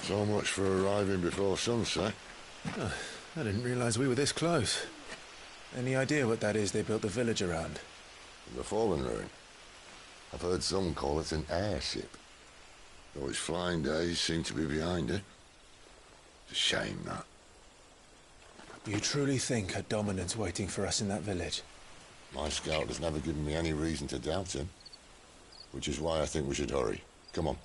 So much for arriving before sunset. Oh, I didn't realize we were this close. Any idea what that is they built the village around? The Fallen Ruin. I've heard some call it an airship. Though its flying days seem to be behind it. It's a shame, that. You truly think a dominant's waiting for us in that village? My scout has never given me any reason to doubt him. Which is why I think we should hurry. Come on.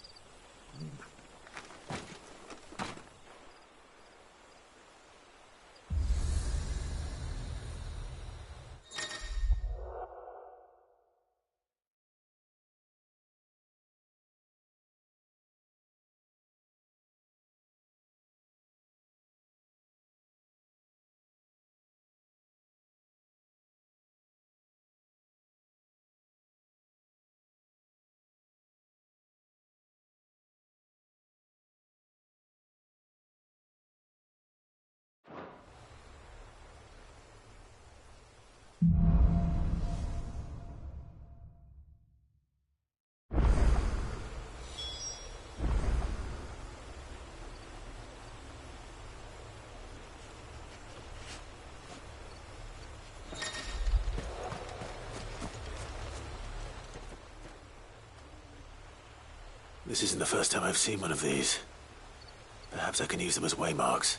This isn't the first time I've seen one of these. Perhaps I can use them as waymarks.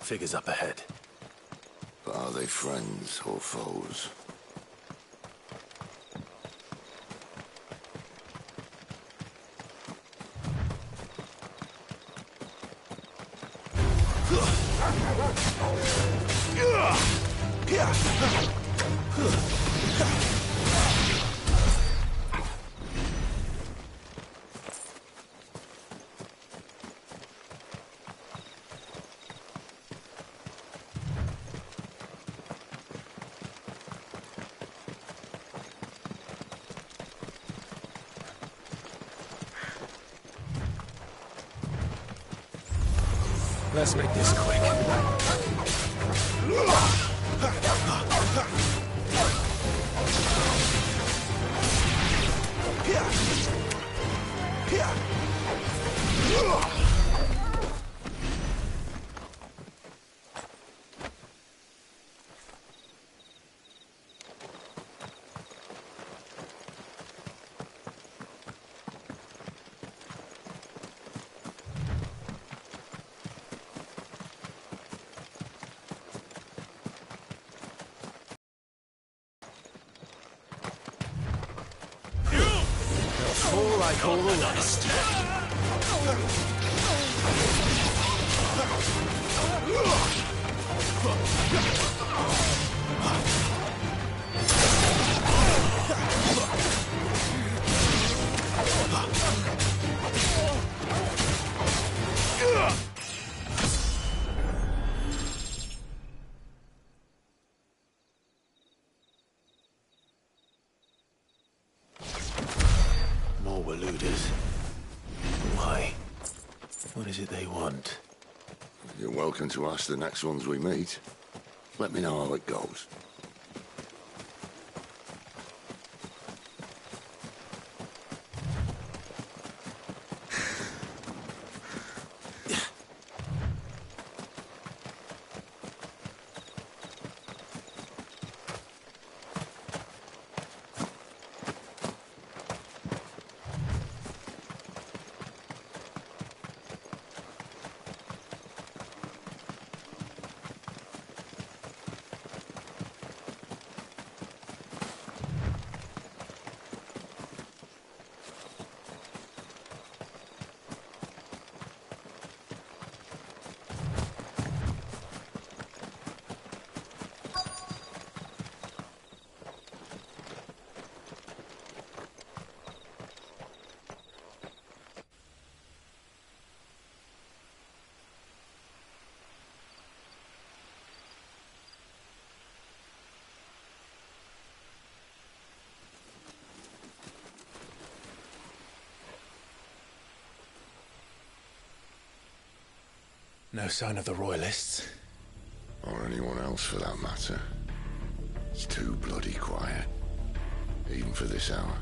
Figures up ahead. But are they friends or foes? Let's make this quick. All I call the last. More Waluders. Why? What is it they want? You're welcome to ask the next ones we meet. Let me know how it goes. No sign of the Royalists. Or anyone else for that matter. It's too bloody quiet. Even for this hour.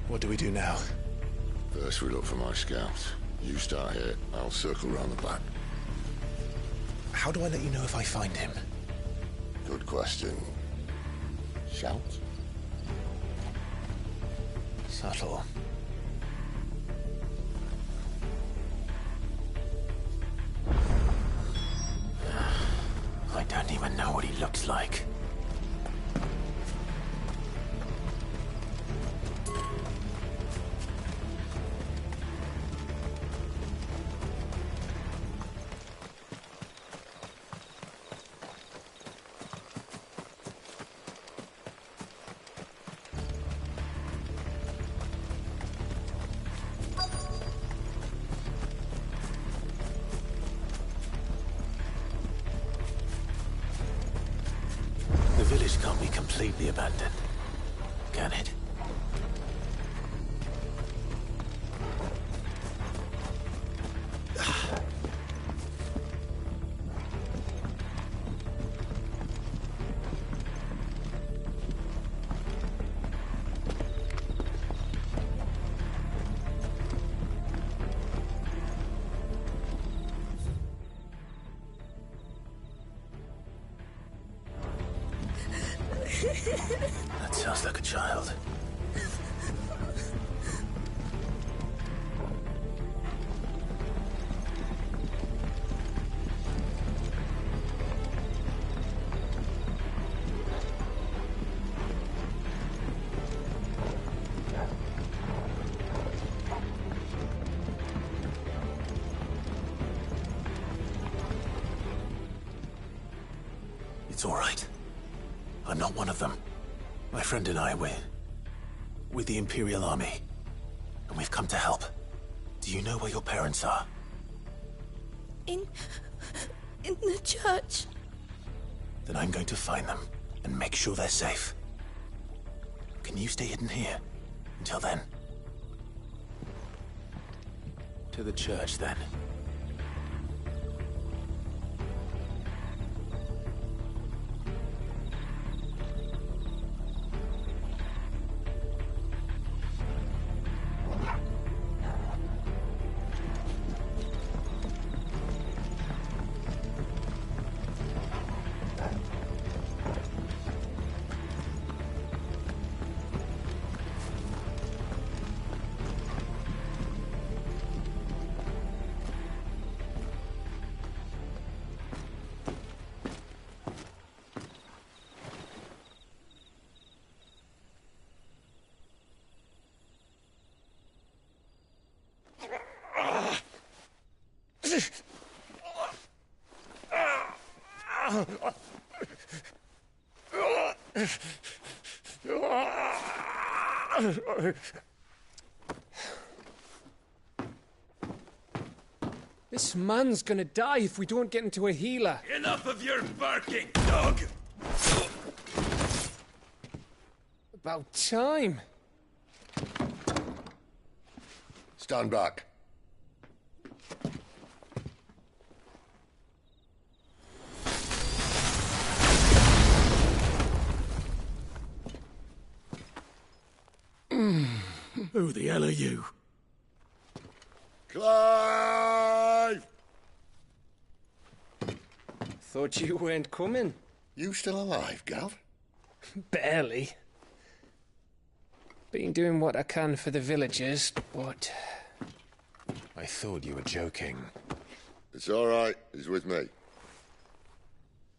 What do we do now? First we look for my scouts. You start here, I'll circle round the back. How do I let you know if I find him? Good question. Shout? Subtle. I don't even know what he looks like. The village can't be completely abandoned, can it? That sounds like a child. It's all right. I'm not one of them. My friend and I, we're with the Imperial Army. And we've come to help. Do you know where your parents are? In the church. Then I'm going to find them and make sure they're safe. Can you stay hidden here until then? To the church, then. This man's gonna die if we don't get into a healer. Enough of your barking, dog! About time. Stand back. Who the hell are you? Clive! Thought you weren't coming. You still alive, Gav? Barely. Been doing what I can for the villagers, but... I thought you were joking. It's all right. He's with me.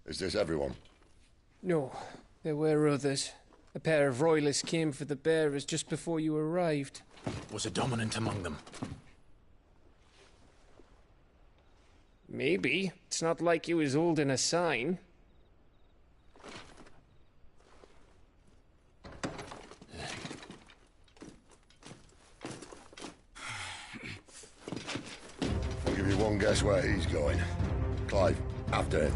Is this everyone? No, there were others. A pair of royalists came for the bearers just before you arrived. Was a dominant among them? Maybe. It's not like he was holding a sign. I'll give you one guess where he's going. Clive, after him.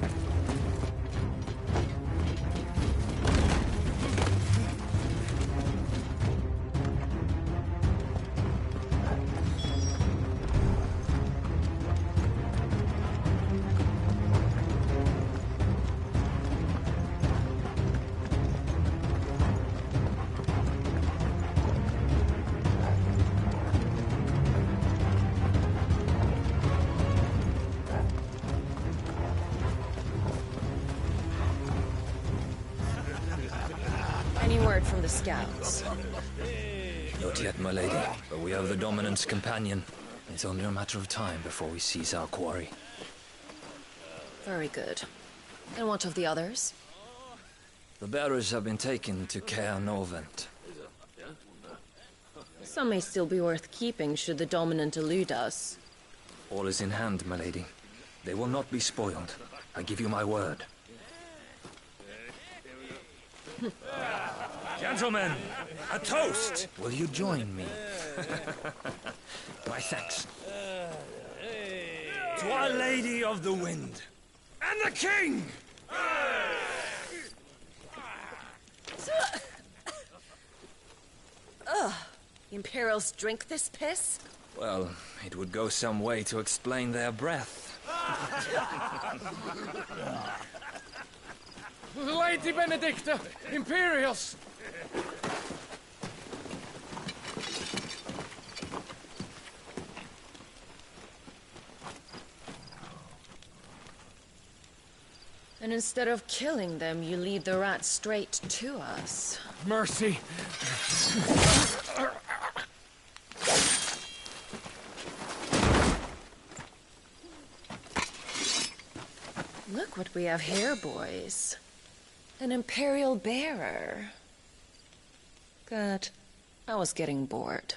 word from the scouts? Not yet, my lady, but we have the Dominant's companion. It's only a matter of time before we seize our quarry. Very good. And what of the others? The bearers have been taken to Caer Novent. Some may still be worth keeping should the Dominant elude us. All is in hand, my lady. They will not be spoiled. I give you my word. Gentlemen, a toast! Will you join me? My thanks. To Our Lady of the Wind. And the King! The Imperials drink this piss? Well, it would go some way to explain their breath. Lady Benedicta! Imperials! And instead of killing them, you lead the rats straight to us. Mercy! Look what we have here, boys. An Imperial bearer. Good. I was getting bored.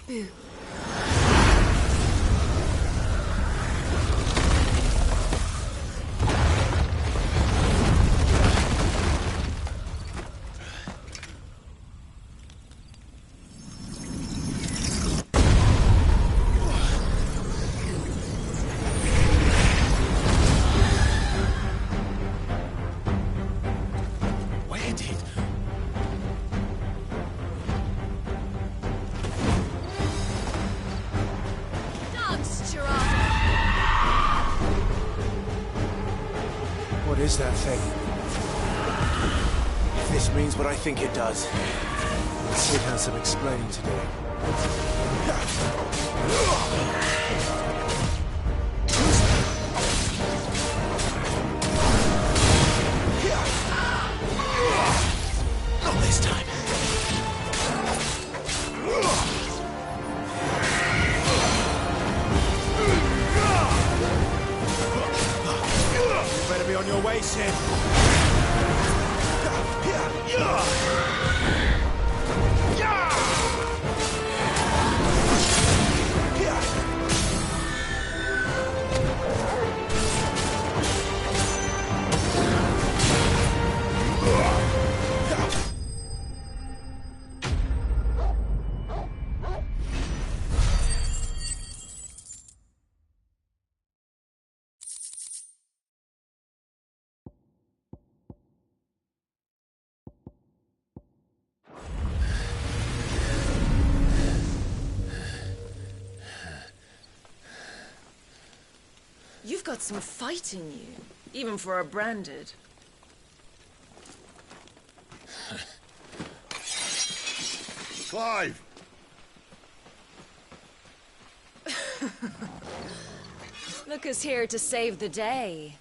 Boo. Where did... What is that thing? If this means what I think it does, Cid has some explaining to do. Not this time. You better be on your way, Cid. You've got some fight in you, even for a branded. Clive! Lucas here to save the day.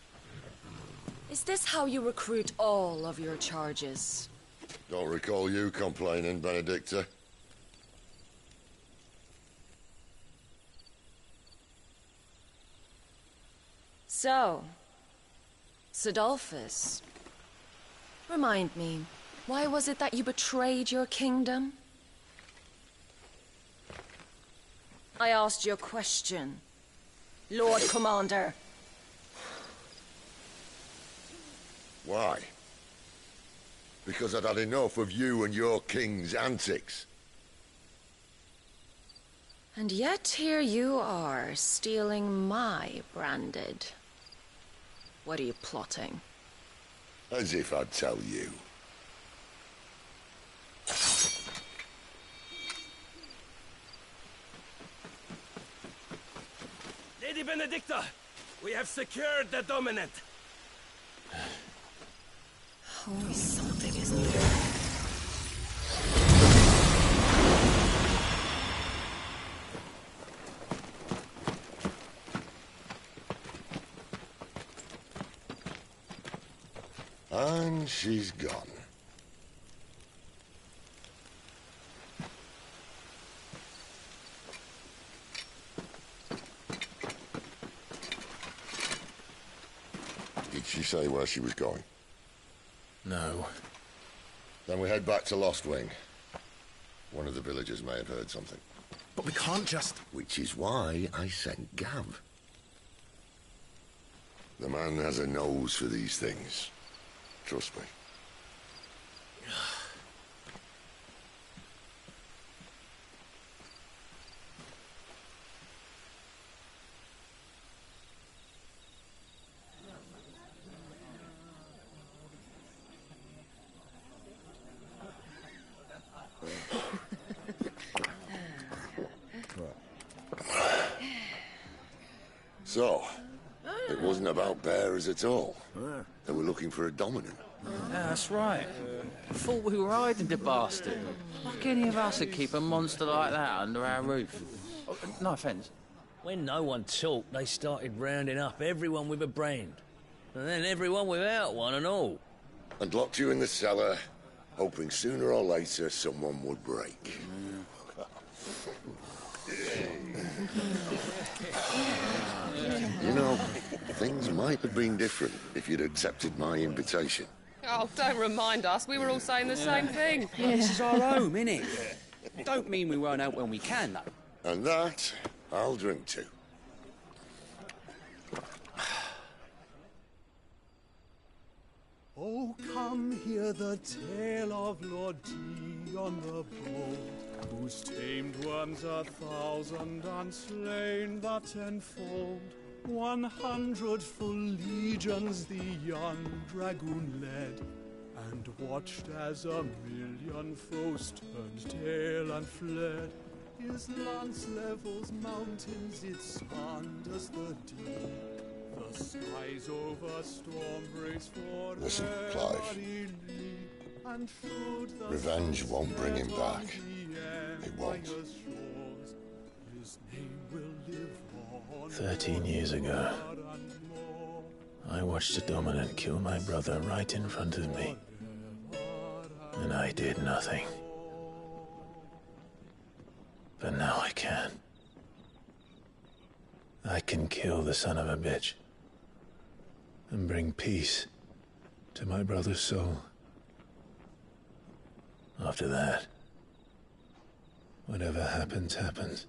Is this how you recruit all of your charges? Don't recall you complaining, Benedicta. So, Cidolfus, remind me, why was it that you betrayed your kingdom? I asked you a question, Lord Commander. Why? Because I'd had enough of you and your king's antics. And yet here you are, stealing my branded. What are you plotting? As if I'd tell you. Lady Benedicta, we have secured the Dominant. Always something, isn't there? she's gone. Did she say where she was going? No. Then we head back to Lost Wing. One of the villagers may have heard something. But we can't just... Which is why I sent Gav. The man has a nose for these things. Trust me. So, it wasn't about bearers at all. They were looking for a dominant. Yeah, that's right. Thought we were hiding the bastard. Like any of us would keep a monster like that under our roof. Oh, no offence. When no one talked, they started rounding up everyone with a brand. And then everyone without one and all. And locked you in the cellar, hoping sooner or later someone would break. You know, things might have been different if you'd accepted my invitation. Oh, don't remind us. We were all saying the same thing. This is our home, innit? Don't mean we won't help when we can, though. And that, I'll drink to. Oh, come hear the tale of Lord Dion the Bold, whose tamed worms 1,000 and slain the tenfold. 100 full legions the young dragoon led, and watched as 1,000,000 foes turned tail and fled. His lance levels mountains, it sanders the deep. The skies over storm breaks for Listen, Clive. Revenge won't bring him back. It won't. 13 years ago, I watched a dominant kill my brother right in front of me. And I did nothing. But now I can. I can kill the son of a bitch. And bring peace to my brother's soul. After that, whatever happens, happens.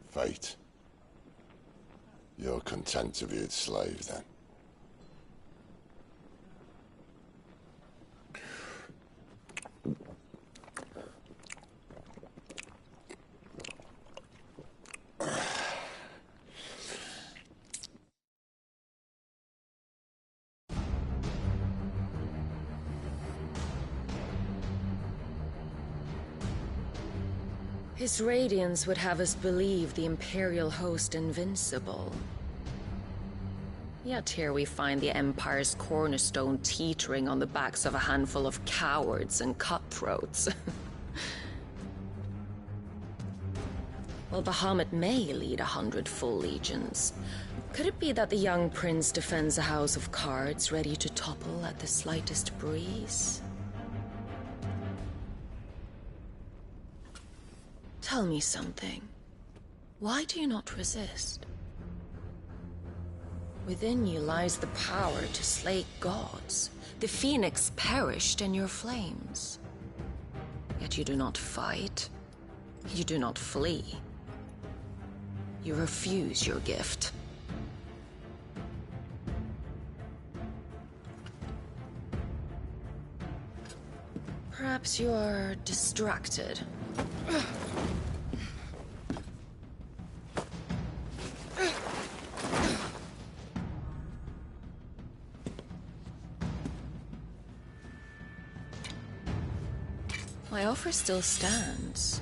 Fate. You're content to be its slave, then? His radiance would have us believe the Imperial host invincible. Yet here we find the Empire's cornerstone teetering on the backs of a handful of cowards and cutthroats. While Bahamut may lead 100 full legions, could it be that the young prince defends a house of cards ready to topple at the slightest breeze? Tell me something. Why do you not resist? Within you lies the power to slay gods. The phoenix perished in your flames. Yet you do not fight. You do not flee. You refuse your gift. Perhaps you are distracted. My offer still stands.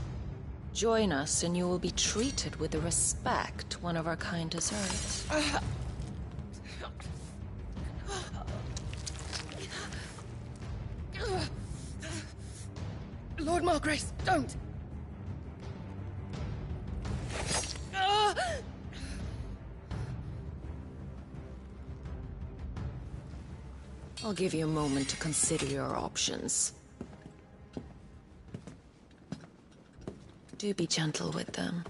Join us and you will be treated with the respect one of our kind deserves. Lord Margrace, don't! I'll give you a moment to consider your options. Do be gentle with them.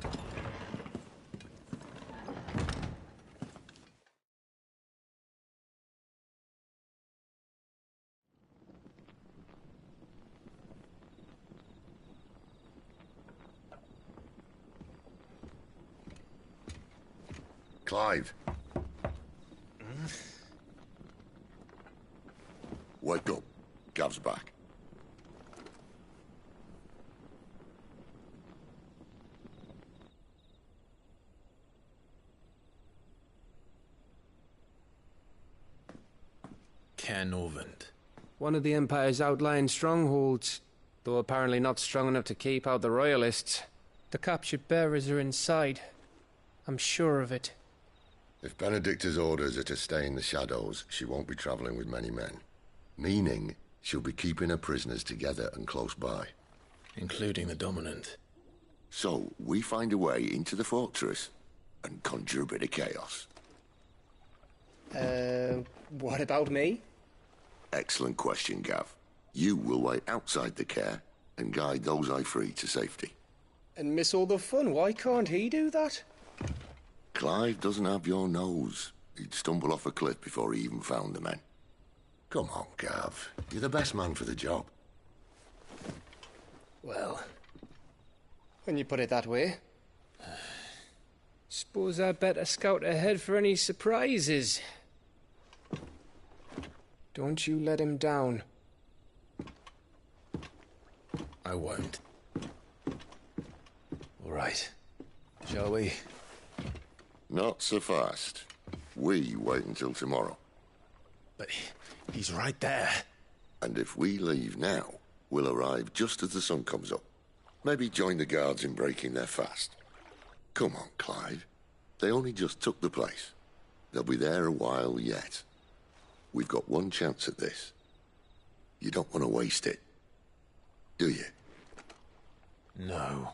Clive. Wake up. Gav's back. Caer Norvent. One of the Empire's outlying strongholds, though apparently not strong enough to keep out the Royalists. The captured bearers are inside. I'm sure of it. If Benedicta's orders are to stay in the shadows, she won't be traveling with many men. Meaning, she'll be keeping her prisoners together and close by. Including the Dominant. So, we find a way into the fortress and conjure a bit of chaos. What about me? Excellent question, Gav. You will wait outside the Caer and guide those I free to safety. And miss all the fun. Why can't he do that? Clive doesn't have your nose. He'd stumble off a cliff before he even found the men. Come on, Gav. You're the best man for the job. Well, when you put it that way. Suppose I'd better scout ahead for any surprises. Don't you let him down. I won't. All right. Shall we? Not so fast. We wait until tomorrow. But he's right there. And if we leave now, we'll arrive just as the sun comes up. Maybe join the guards in breaking their fast. Come on, Clive. They only just took the place. They'll be there a while yet. We've got one chance at this. You don't want to waste it, do you? No.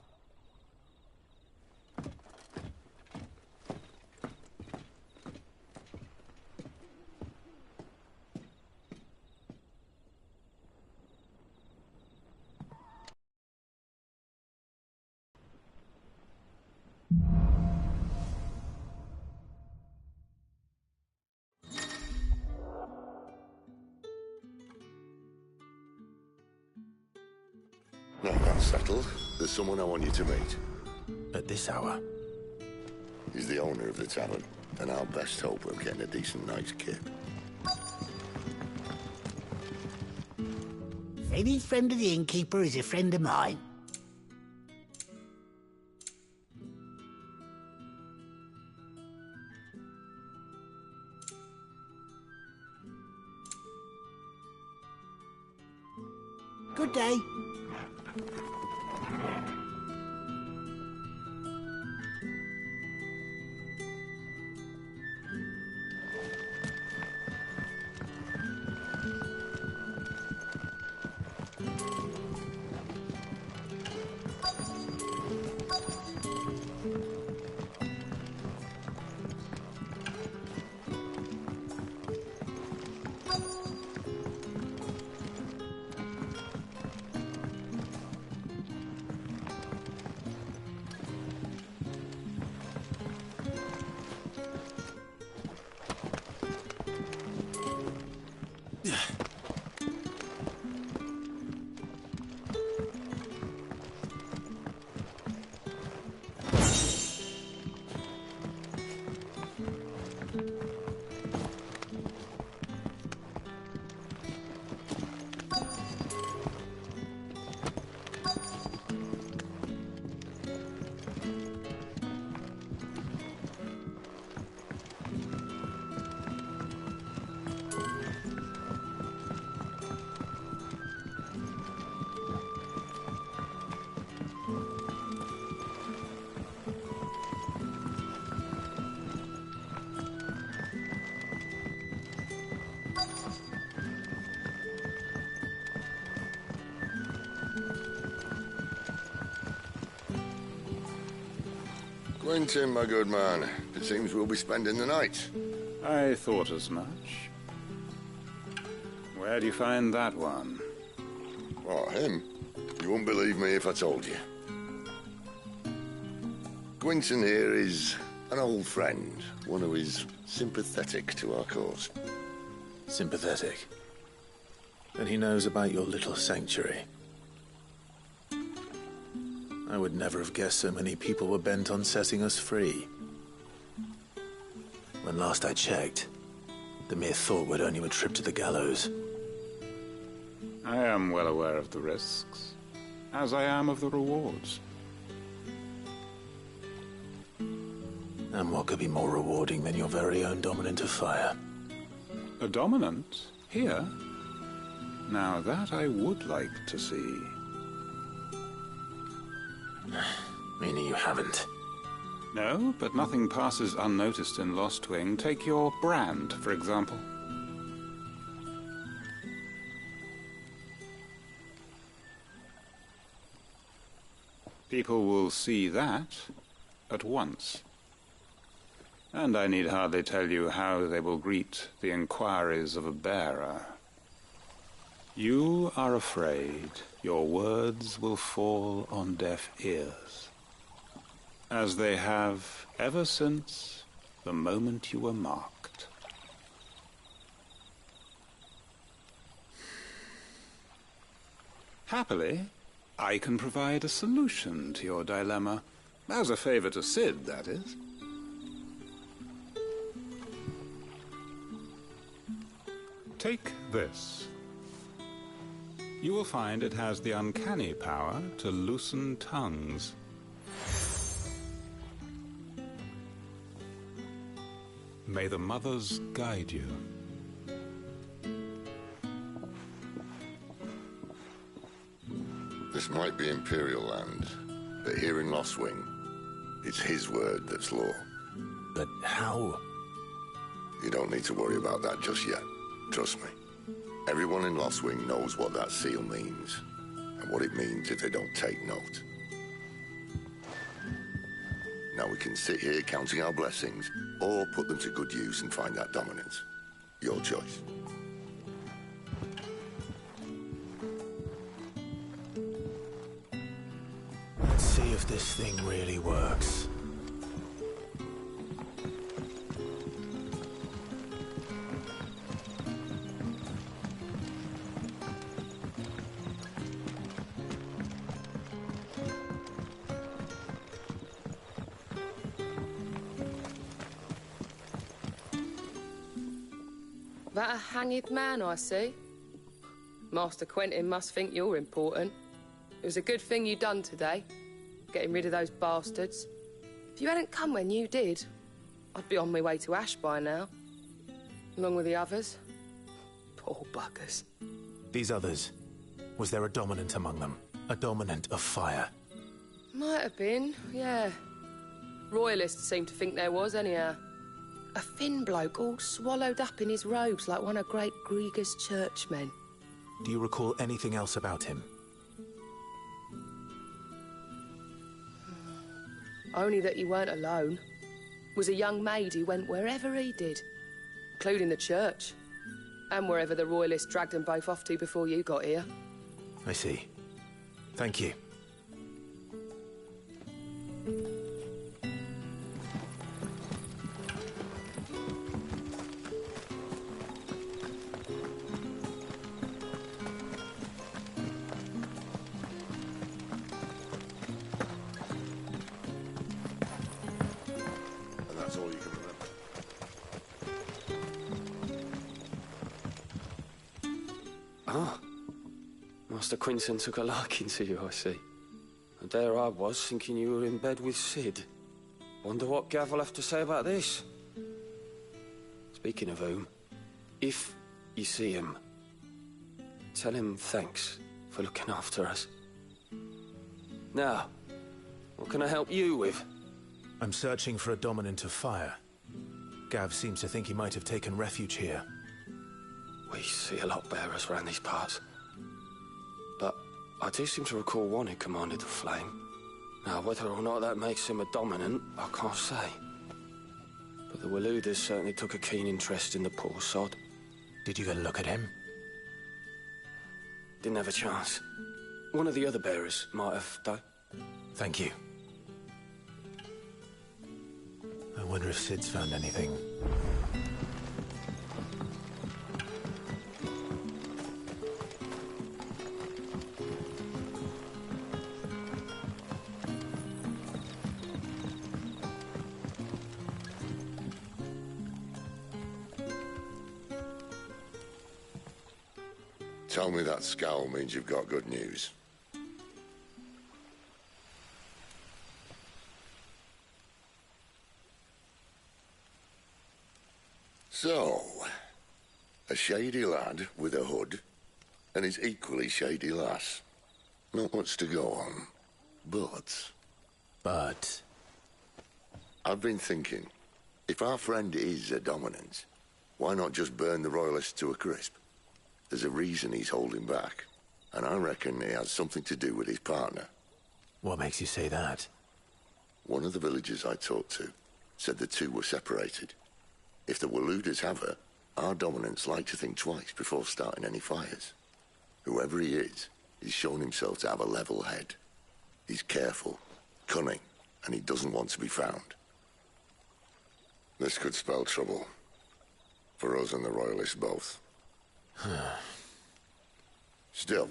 Now that's settled. There's someone I want you to meet. At this hour? He's the owner of the tavern, and our best hope of getting a decent night's kip. Any friend of the innkeeper is a friend of mine. Good day. Quentin, my good man. It seems we'll be spending the night. I thought as much. Where do you find that one? Oh, him? You wouldn't believe me if I told you. Gwynson here is an old friend, one who is sympathetic to our cause. Sympathetic? And he knows about your little sanctuary. I would never have guessed so many people were bent on setting us free. When last I checked, the mere thought would earn you a trip to the gallows. I am well aware of the risks, as I am of the rewards. And what could be more rewarding than your very own Dominant of Fire? A Dominant? Here? Now that I would like to see. Meaning you haven't? No, but nothing passes unnoticed in Lostwing. Take your brand, for example. People will see that at once. And I need hardly tell you how they will greet the inquiries of a bearer. You are afraid your words will fall on deaf ears, as they have ever since the moment you were marked. Happily, I can provide a solution to your dilemma, as a favor to Cid, that is. Take this. You will find it has the uncanny power to loosen tongues. May the mothers guide you. This might be Imperial land, but here in Lostwing, it's his word that's law. But how? You don't need to worry about that just yet. Trust me. Everyone in Lostwing knows what that seal means, and what it means if they don't take note. Now we can sit here counting our blessings, or put them to good use and find that dominance. Your choice. Let's see if this thing really works. That a hanged man I see? Master Quentin must think you're important. It was a good thing you done today, getting rid of those bastards. If you hadn't come when you did, I'd be on my way to Ash by now, along with the others. Poor buggers. These others, was there a Dominant among them? A Dominant of Fire? Might have been, yeah. Royalists seem to think there was, anyhow. A thin bloke all swallowed up in his robes like one of Great Grieger's churchmen. Do you recall anything else about him? Only that he weren't alone. Was a young maid who went wherever he did, including the church, and wherever the Royalists dragged them both off to before you got here. I see. Thank you. That's all you can remember. Ah. Master Quinton took a liking to you, I see. And there I was, thinking you were in bed with Cid. Wonder what Gav will have to say about this. Speaking of whom, if you see him, tell him thanks for looking after us. Now, what can I help you with? I'm searching for a Dominant of Fire. Gav seems to think he might have taken refuge here. We see a lot bearers around these parts. But I do seem to recall one who commanded the flame. Now, whether or not that makes him a Dominant, I can't say. But the Waluders certainly took a keen interest in the poor sod. Did you get a look at him? Didn't have a chance. One of the other bearers might have, though. Thank you. I wonder if Sid's found anything. Tell me that scowl means you've got good news. So, a shady lad with a hood, and his equally shady lass. Not much to go on, but... I've been thinking, if our friend is a dominant, why not just burn the Royalists to a crisp? There's a reason he's holding back, and I reckon it has something to do with his partner. What makes you say that? One of the villagers I talked to said the two were separated. If the Waluders have her, our dominants like to think twice before starting any fires. Whoever he is, he's shown himself to have a level head. He's careful, cunning, and he doesn't want to be found. This could spell trouble. For us and the Royalists both. Still,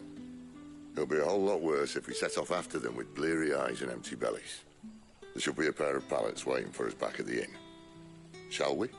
it'll be a whole lot worse if we set off after them with bleary eyes and empty bellies. There should be a pair of pallets waiting for us back at the inn. Shall we?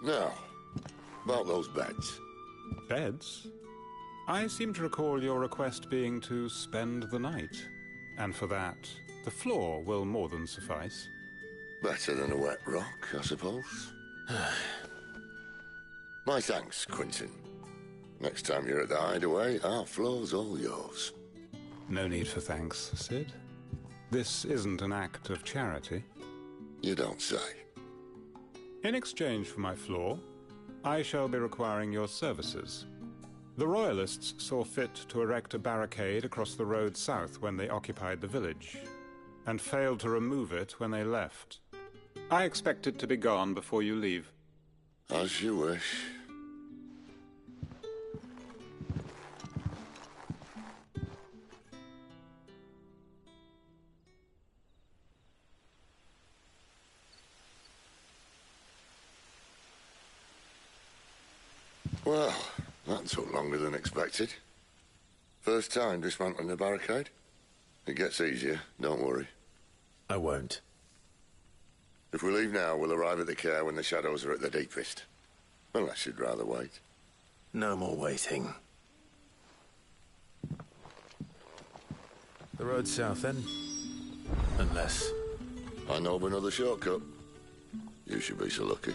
Now, about those beds. Beds? I seem to recall your request being to spend the night. And for that, the floor will more than suffice. Better than a wet rock, I suppose. My thanks, Quentin. Next time you're at the Hideaway, our floor's all yours. No need for thanks, Sid. This isn't an act of charity. You don't say. In exchange for my floor, I shall be requiring your services. The Royalists saw fit to erect a barricade across the road south when they occupied the village, and failed to remove it when they left. I expect it to be gone before you leave. As you wish. Well, that took longer than expected. First time dismantling the barricade? It gets easier, don't worry. I won't. If we leave now, we'll arrive at the care when the shadows are at their deepest. Unless you'd rather wait. No more waiting. The road south, then? Unless... I know of another shortcut. You should be so lucky.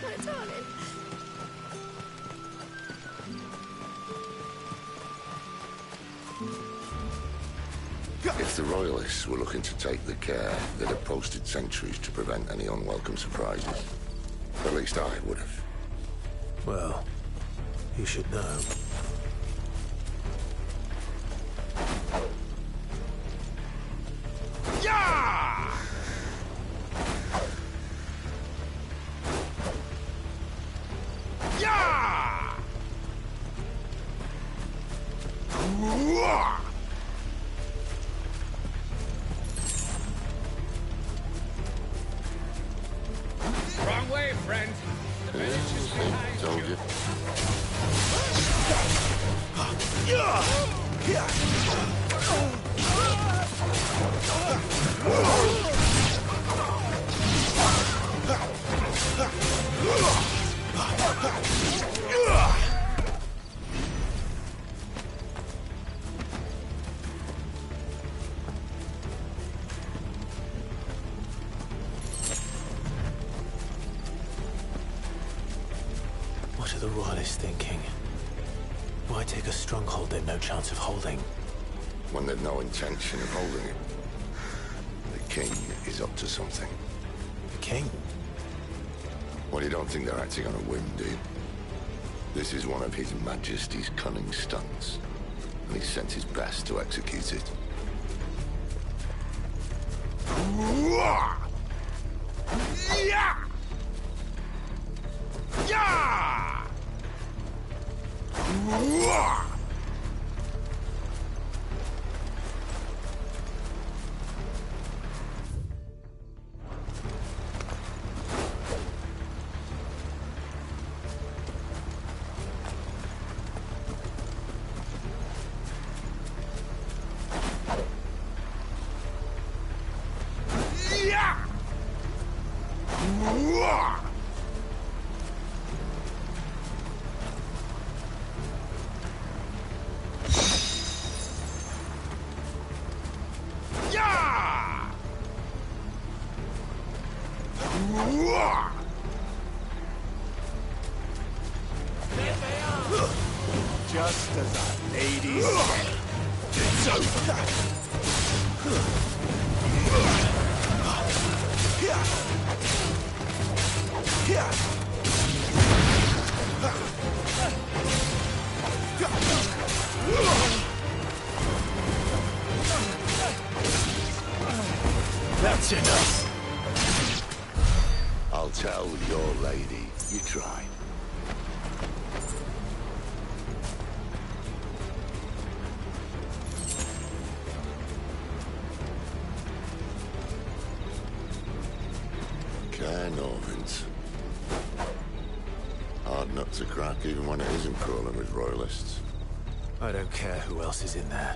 My darling. If the Royalists were looking to take the care, they'd have posted sentries to prevent any unwelcome surprises. At least I would have. Well, you should know. Wrong way, friend. The village is behind Told you. What are the Royalists thinking? Why take a stronghold they've no chance of holding? When they've no intention of holding it. The king is up to something. The king? Well, you don't think they're acting on a whim, do you? This is one of His Majesty's cunning stunts, and he sent his best to execute it. Just as our lady said. It's over. That's enough. I'll tell your lady you tried. Norvins. Hard nut to crack, even when it isn't crawling with Royalists. I don't care who else is in there.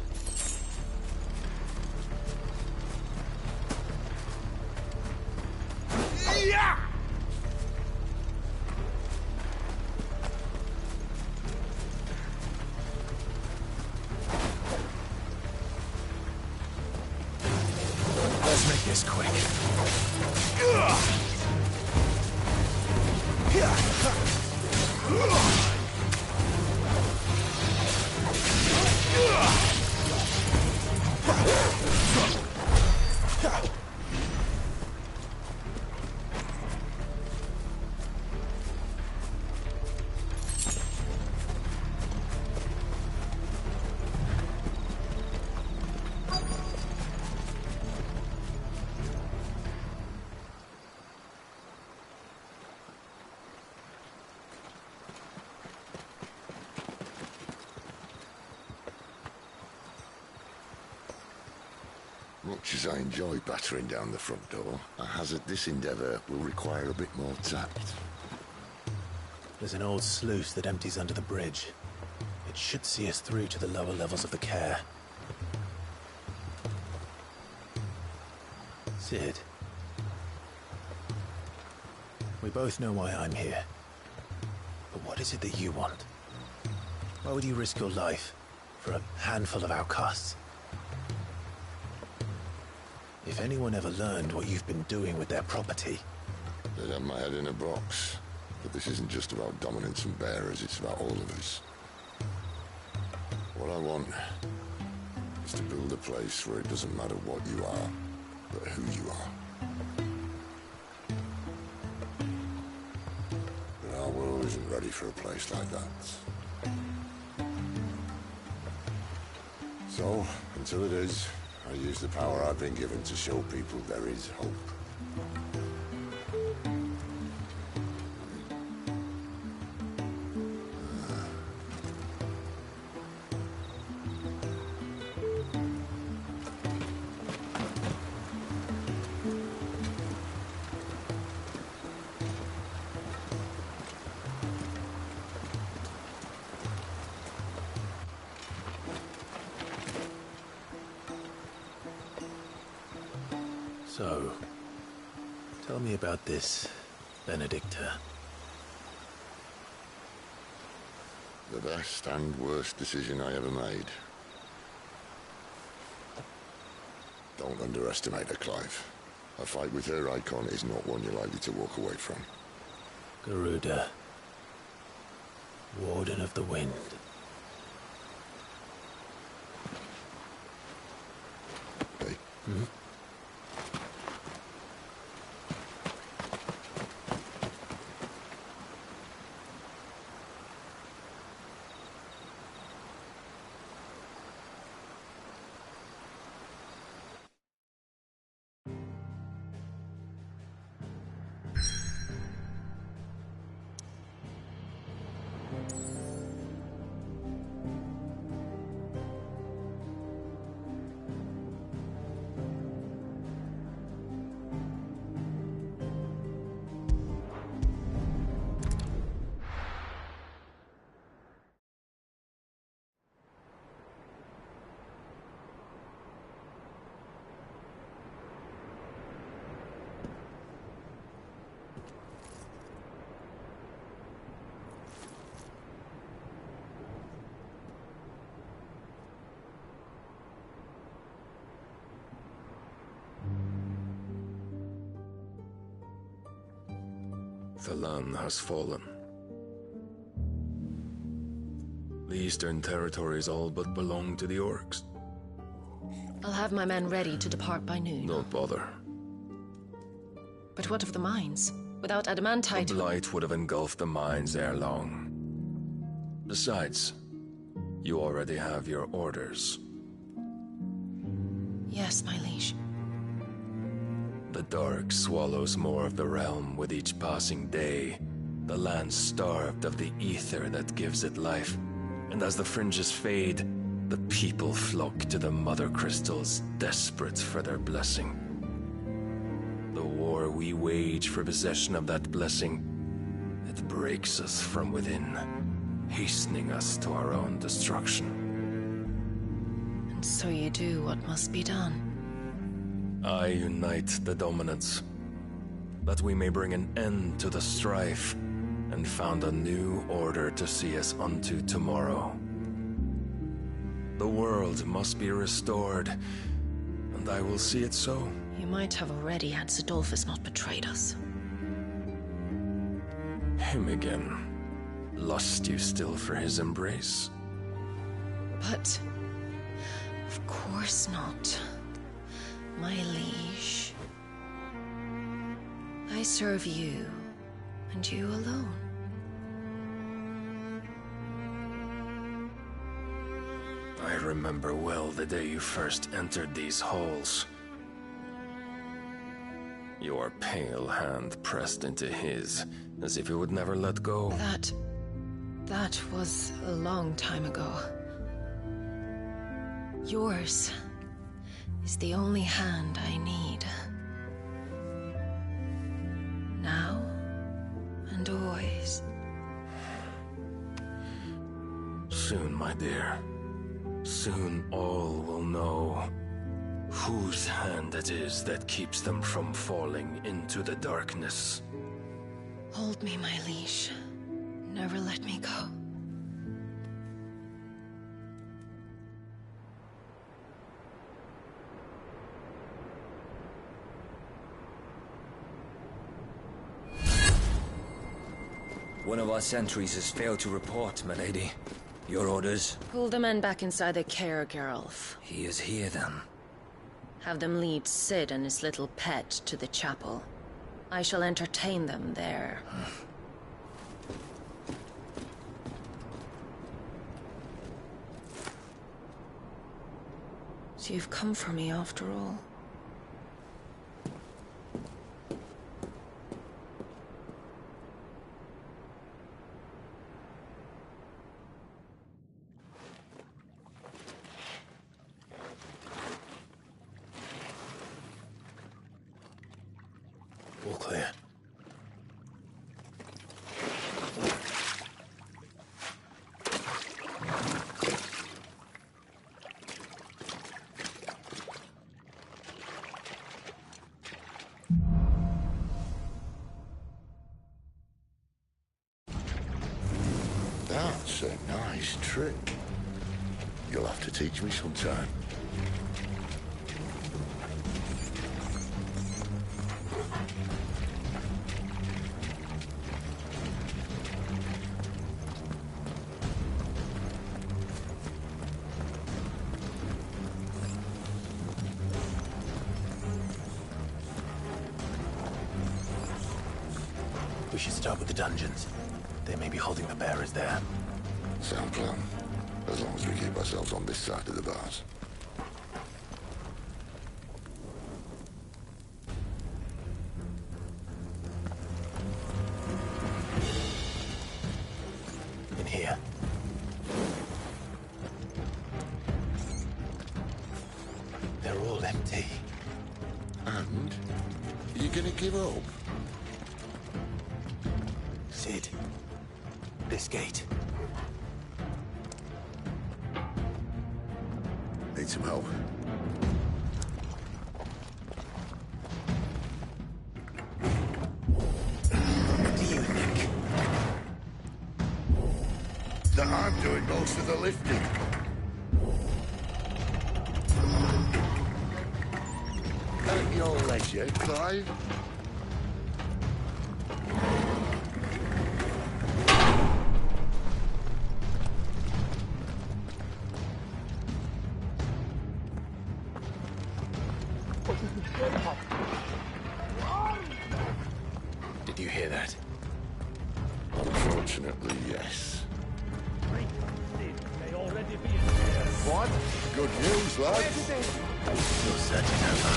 Much as I enjoy battering down the front door, I hazard this endeavour will require a bit more tact. There's an old sluice that empties under the bridge. It should see us through to the lower levels of the care. Cid. We both know why I'm here. But what is it that you want? Why would you risk your life for a handful of outcasts? If anyone ever learned what you've been doing with their property... They'd have my head in a box. But this isn't just about dominance and bearers, it's about all of us. What I want is to build a place where it doesn't matter what you are, but who you are. But our world isn't ready for a place like that. So, until it is, I use the power I've been given to show people there is hope. So, tell me about this Benedicta. The best and worst decision I ever made. Don't underestimate her, Clive. A fight with her icon is not one you're likely to walk away from. Garuda. Warden of the Wind. Hey. Hmm? Thalan has fallen. The Eastern Territories all but belong to the Orcs. I'll have my men ready to depart by noon. Don't bother. But what of the mines? Without adamantite... The Blight would have engulfed the mines ere long. Besides, you already have your orders. Yes, my liege. The dark swallows more of the realm with each passing day. The land starved of the ether that gives it life. And as the fringes fade, the people flock to the mother crystals, desperate for their blessing. The war we wage for possession of that blessing, it breaks us from within, hastening us to our own destruction. And so you do what must be done. I unite the dominants, that we may bring an end to the strife, and found a new order to see us unto tomorrow. The world must be restored, and I will see it so. You might have already had Zidolphus not betrayed us. him again. Lust you still for his embrace? But of course not, my liege. I serve you, and you alone. I remember well the day you first entered these halls. Your pale hand pressed into his, as if it would never let go. That was a long time ago. Yours is the only hand I need. Now and always. Soon, my dear. Soon all will know whose hand it is that keeps them from falling into the darkness. Hold me, my liege. Never let me go. One of our sentries has failed to report, milady. Your orders? Pull the men back inside their care, Geralf. He is here, then. Have them lead Cid and his little pet to the chapel. I shall entertain them there. So you've come for me after all. All clear. That's a nice trick. You'll have to teach me sometime. We should start with the dungeons. They may be holding the bearers there. Sound plan. As long as we keep ourselves on this side of the bars. In here. They're all empty. And? You gonna give up? Cid. This gate. Need some help. What do you think? That I'm doing most of the lifting. At your leisure, Clive. Did you hear that? Unfortunately, yes. What? Good news, lads. You're searching over.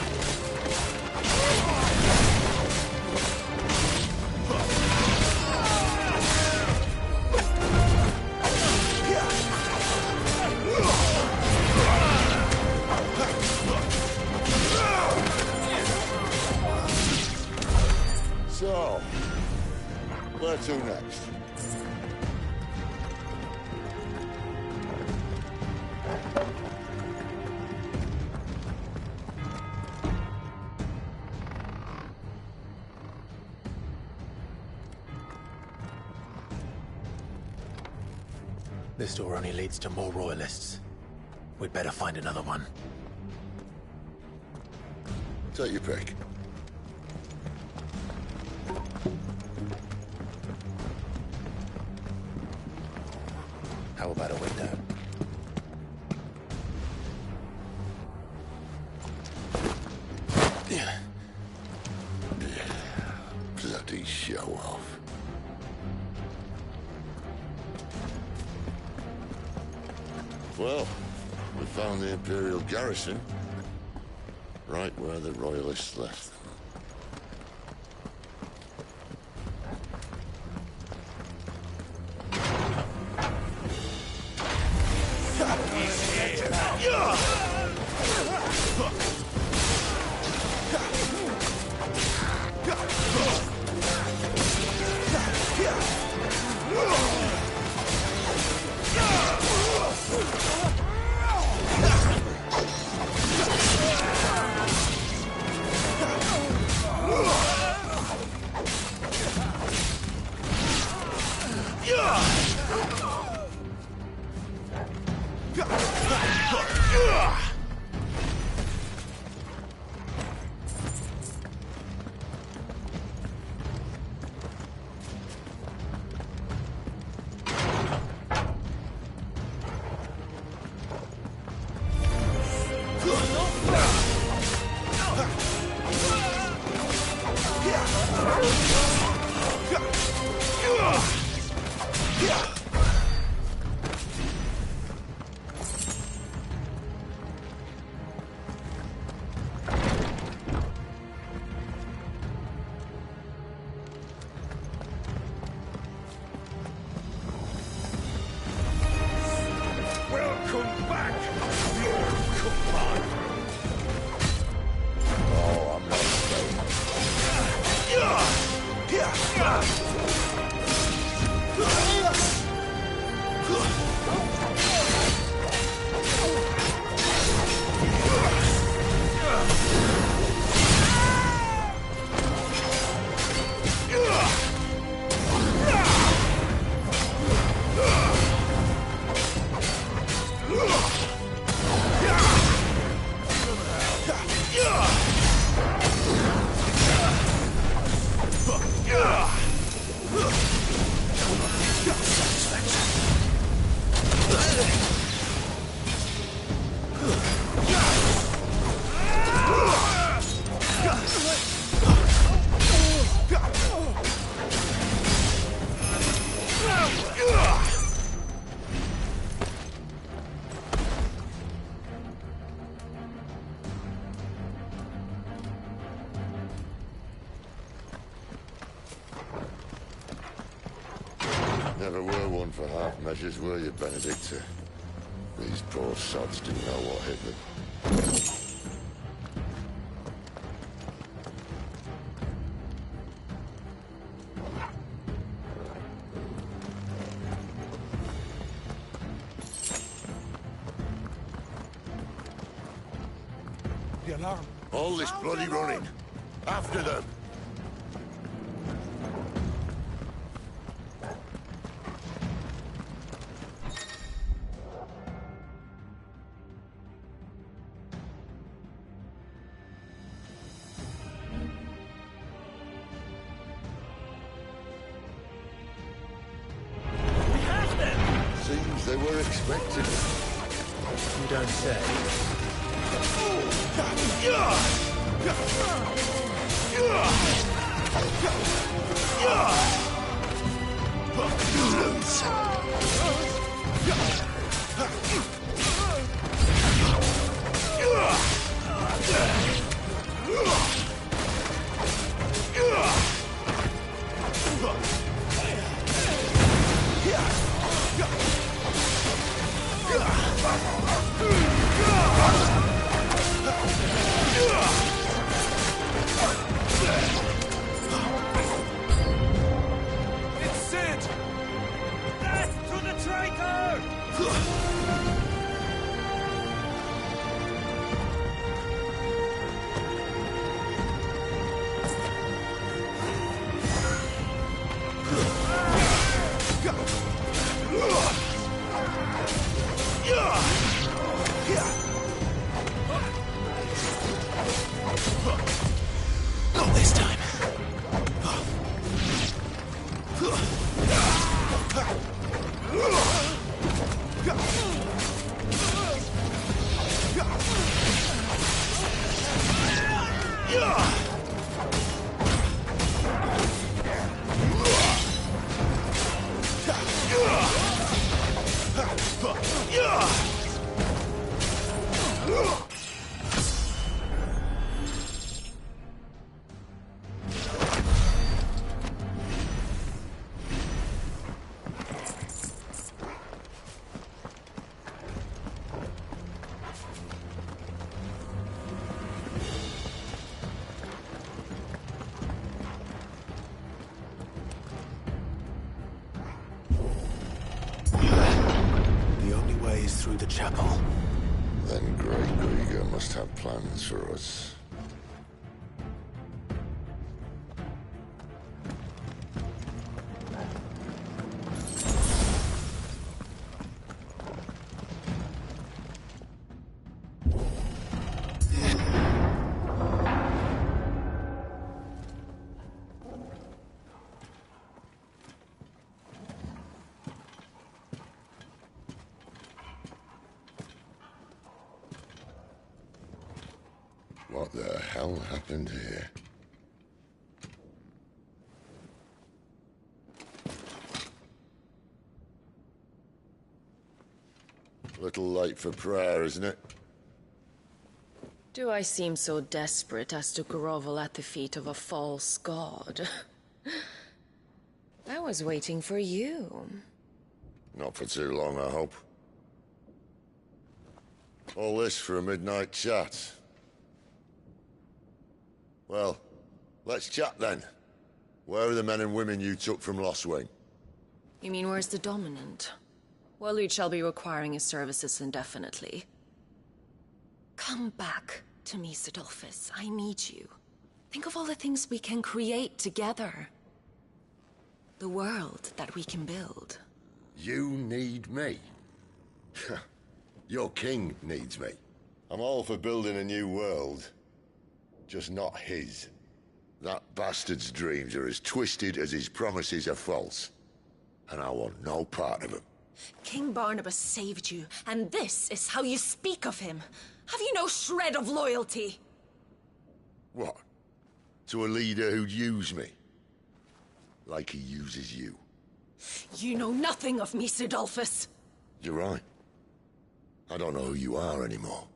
So, where to next? This door only leads to more royalists. We'd better find another one. Take your pick. How about a window? Bloody show off. Well, we found the Imperial garrison. Right where the Royalists left them. Never were one for half measures, were you, Benedicta? These poor sods didn't know what hit them. The alarm. All this bloody running. After them. Seems they were expected. You don't say. It's Sid! Death to the traitor! Not this time. through the chapel. Then Grey Krieger must have plans for us. What the hell happened here? Little late for prayer, isn't it? Do I seem so desperate as to grovel at the feet of a false god? I was waiting for you. Not for too long, I hope. All this for a midnight chat. Well, let's chat then. Where are the men and women you took from Lostwing? You mean where's the Dominant? Waloed shall be requiring his services indefinitely. Come back to me, Sidolphus. I need you. Think of all the things we can create together. The world that we can build. You need me? Your king needs me. I'm all for building a new world. Just not his. That bastard's dreams are as twisted as his promises are false. And I want no part of them. King Barnabas saved you, and this is how you speak of him. Have you no shred of loyalty? What? To a leader who'd use me? Like he uses you. You know nothing of me, Sidolphus. You're right. I don't know who you are anymore.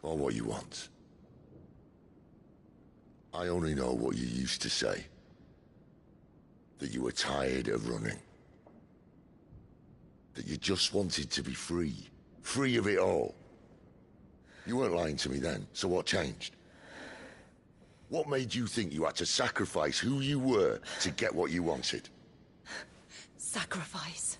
Or what you want. I only know what you used to say. That you were tired of running. That you just wanted to be free. Free of it all. You weren't lying to me then, so what changed? What made you think you had to sacrifice who you were to get what you wanted? Sacrifice.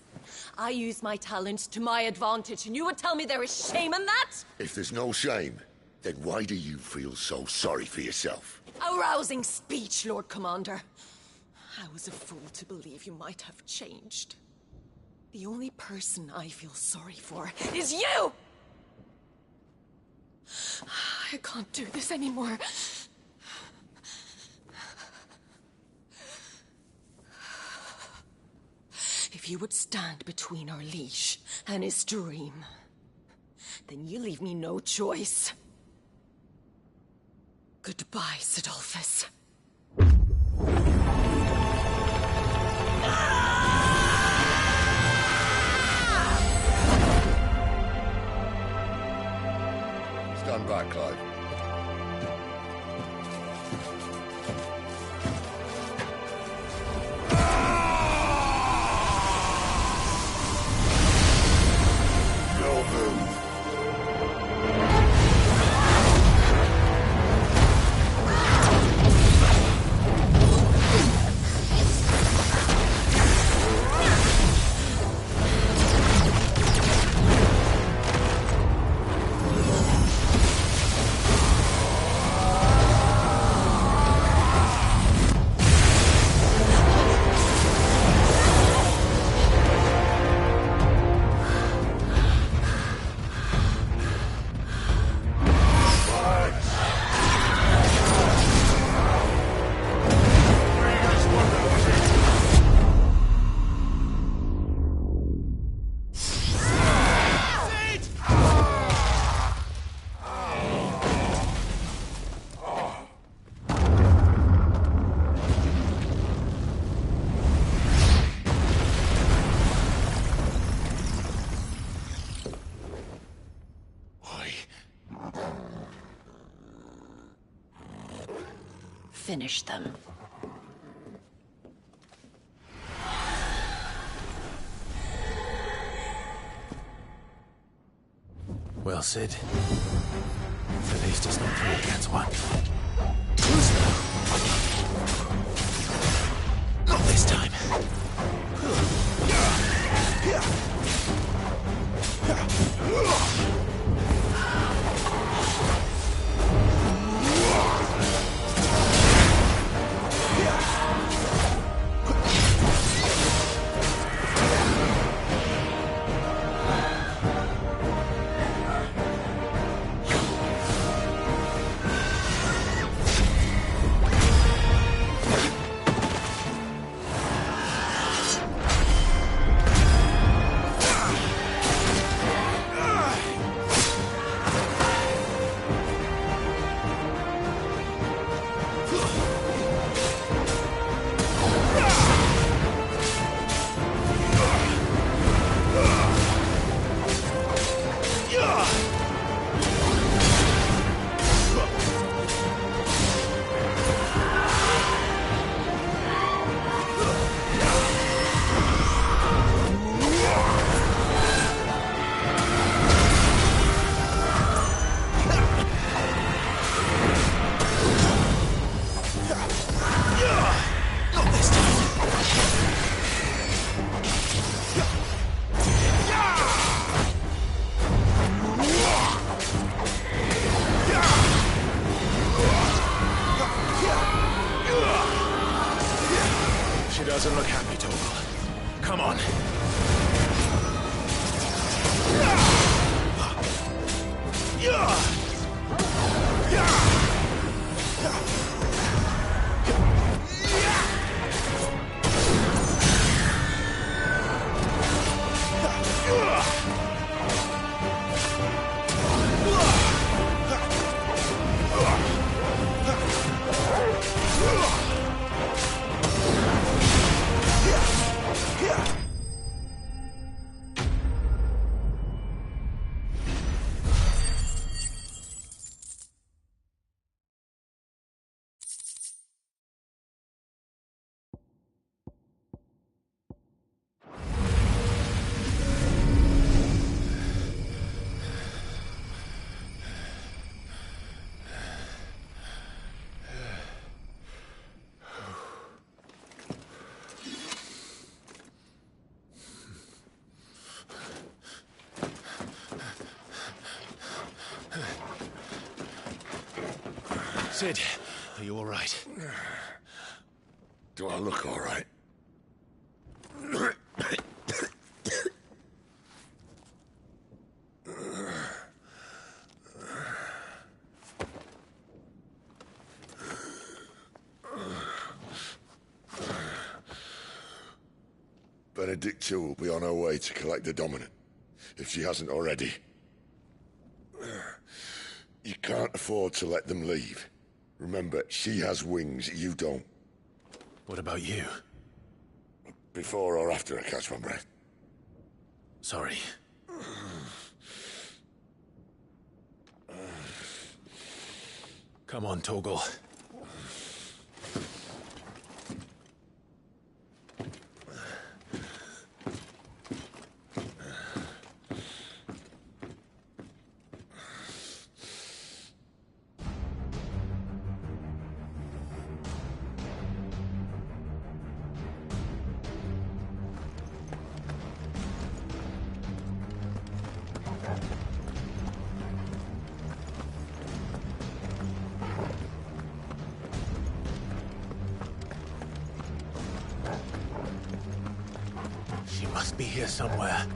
I use my talents to my advantage, and you would tell me there is shame in that? If there's no shame, then why do you feel so sorry for yourself? A rousing speech, Lord Commander. I was a fool to believe you might have changed. The only person I feel sorry for is you! I can't do this anymore. If you would stand between our liege and his dream, then you leave me no choice. Goodbye, Sidolphus. Stand back, Clive. Finish them. Well, Sid. Felice does not play against one. Not this time. doesn't look happy, Torgal. Come on. Sid, are you all right? Do I look all right? Benedicta will be on her way to collect the Dominant, if she hasn't already. You can't afford to let them leave. Remember, she has wings, you don't. What about you? Before or after I catch my breath? Sorry. Come on, Torgal. She must be here somewhere.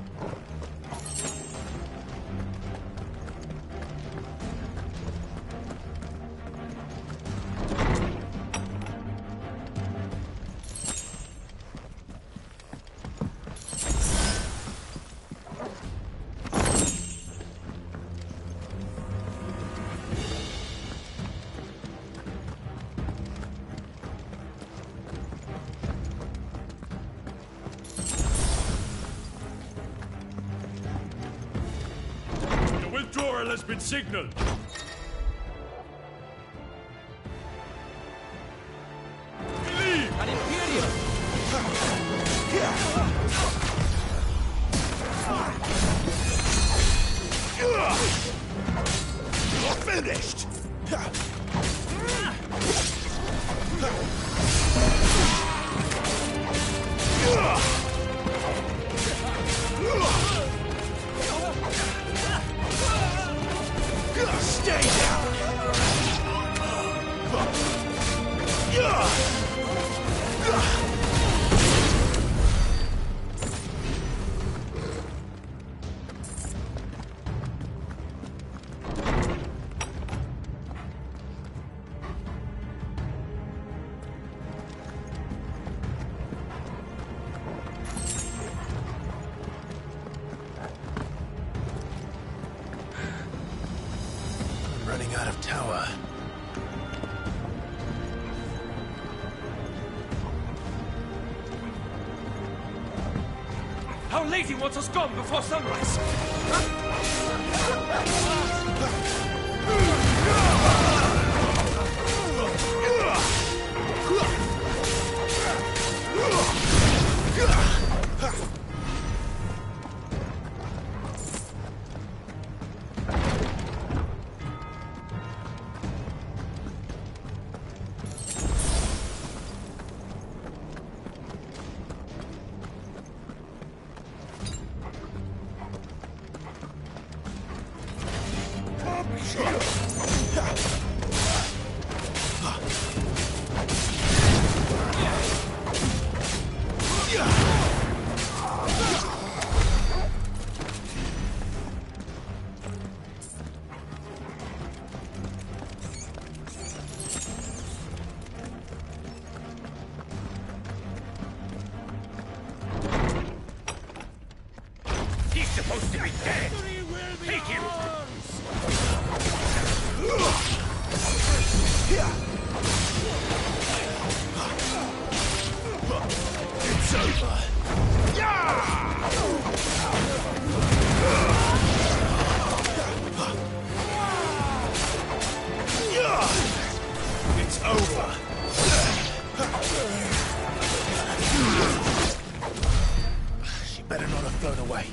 Has been signaled. Leave! An Imperial! You're finished! Stay down! Running out of tower. Our lady wants us gone before sunrise! supposed to be dead! Take him! It's over! It's over! She better not have flown away.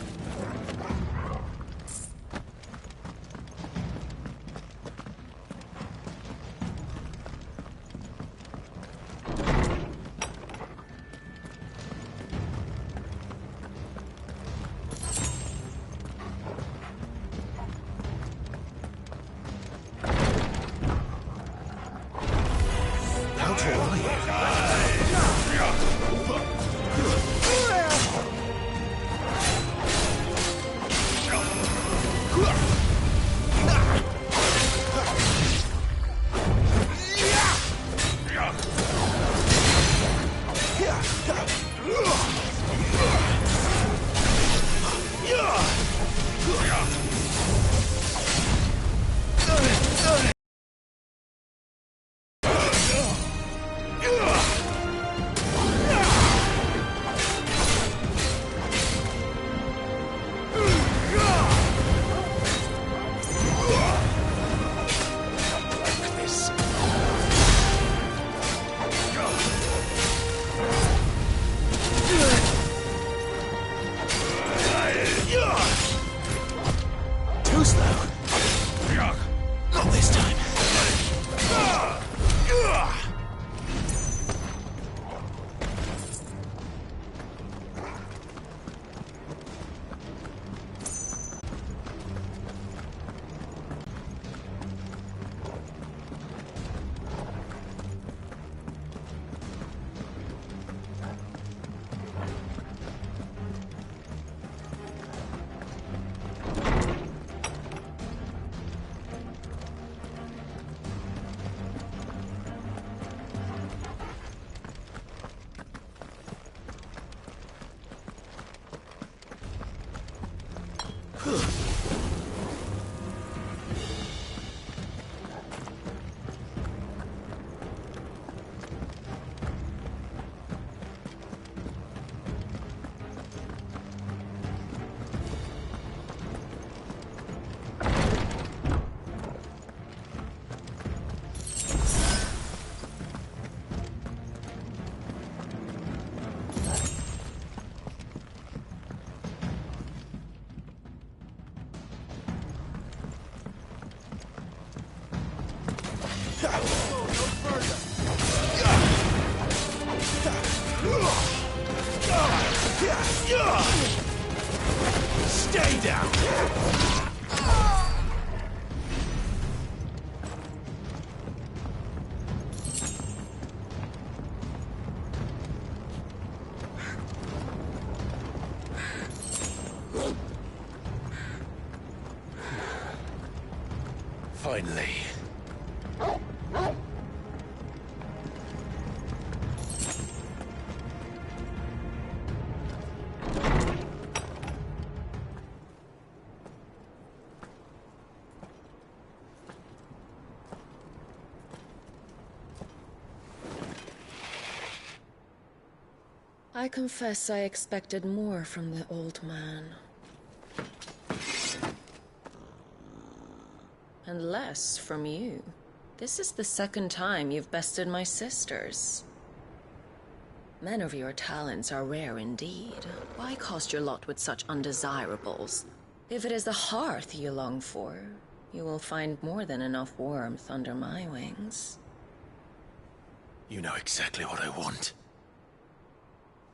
Stay down! Finally. I confess I expected more from the old man. And less from you. This is the second time you've bested my sisters. Men of your talents are rare indeed. Why cast your lot with such undesirables? If it is the hearth you long for, you will find more than enough warmth under my wings. You know exactly what I want.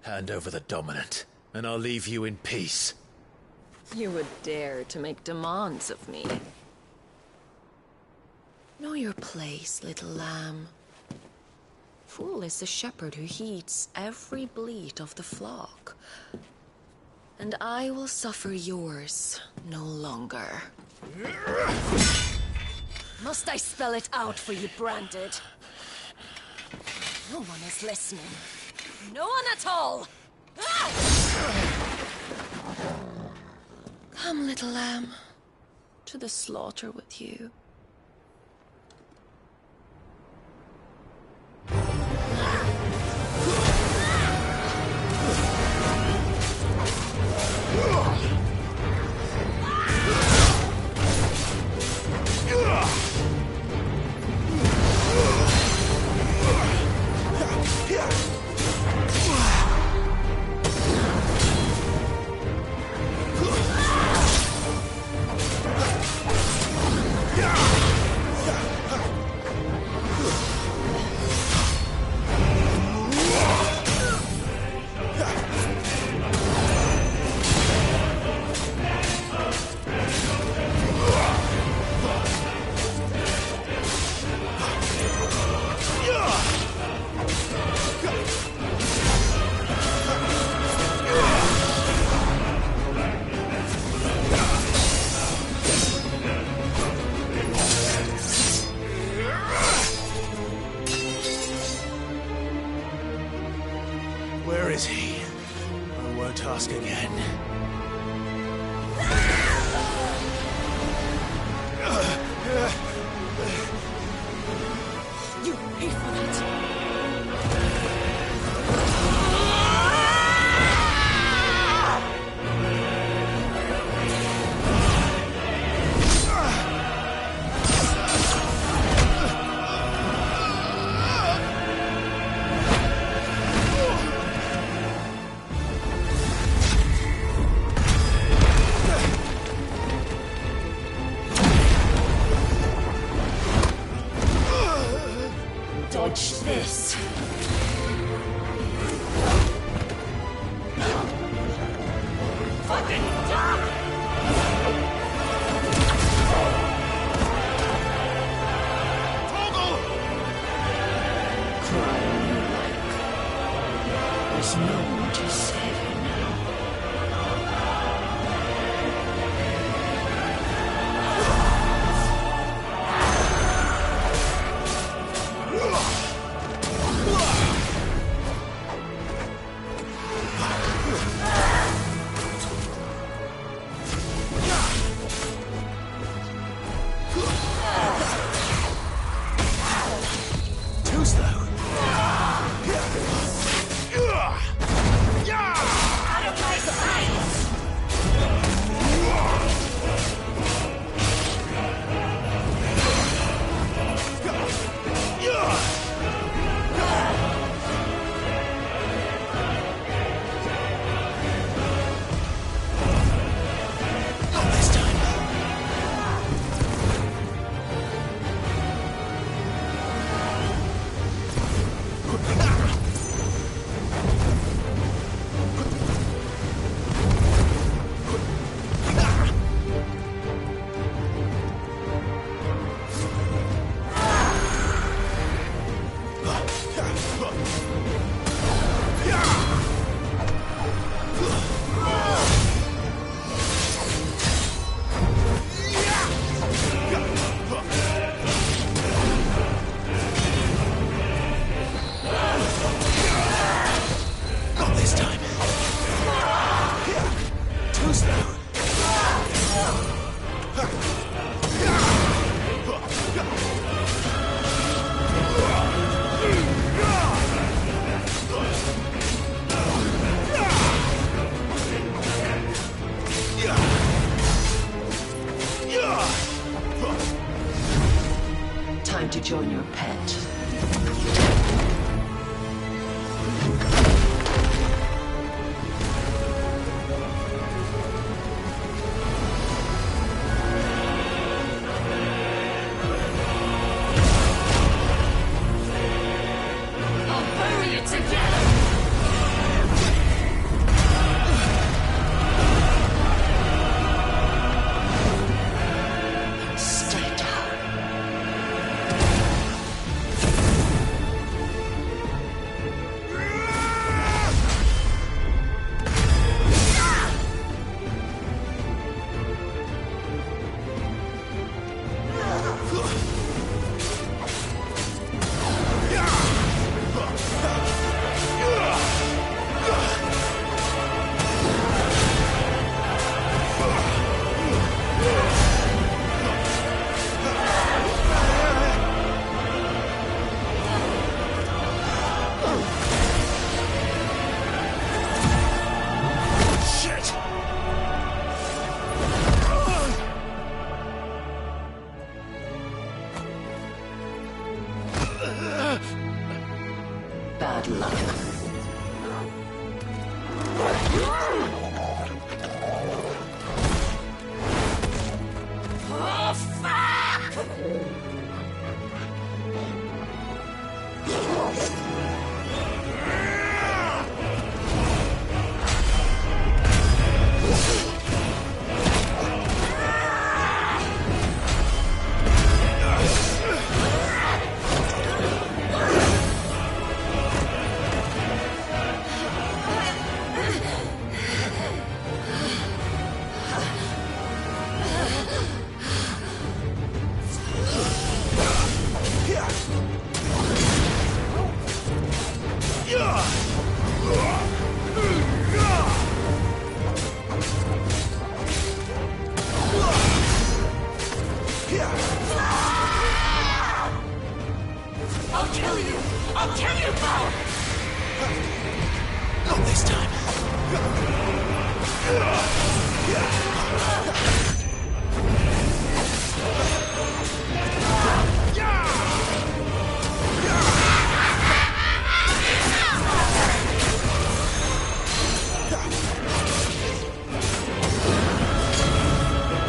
Hand over the dominant, and I'll leave you in peace. You would dare to make demands of me. Know your place, little lamb. Fool is the shepherd who heeds every bleat of the flock. And I will suffer yours no longer. Must I spell it out for you, Branded? No one is listening. No one at all! Ah! Come, little lamb, to the slaughter with you. Where is he? I won't ask again. You pay for that. Dodge this. Fucking die! Cry when you like. There's no one to save.